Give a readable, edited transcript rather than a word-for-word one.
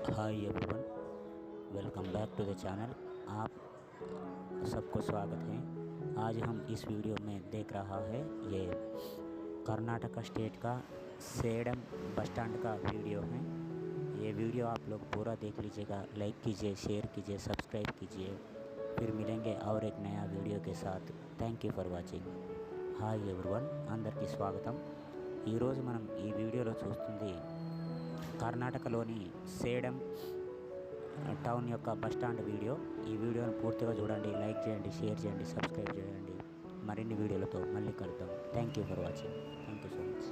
Hi everyone, welcome back to the channel. आप सबको स्वागत है। आज हम इस वीडियो में देख रहा है ये कर्नाटक स्टेट का सेडम बस स्टैंड का वीडियो है। ये वीडियो आप लोग पूरा देख लीजिएगा, लाइक कीजिए, शेयर कीजिए, सब्सक्राइब कीजिए। फिर मिलेंगे और एक नया वीडियो के साथ। Thank you for watching. Hi everyone, అందరికీ స్వాగతం। ఈరోజు మనం ఈ వీడియోలో చూస్తుంది కర్ణాటకలోని సేడం టౌన్ యొక్క బస్ స్టాండ్ వీడియో। ఈ వీడియోను పూర్తిగా చూడండి, లైక్ చేయండి, షేర్ చేయండి, సబ్స్క్రైబ్ చేయండి। మరిన్ని వీడియోలతో మళ్ళీ కలుద్దాం। Thank you for watching. Thank you so much.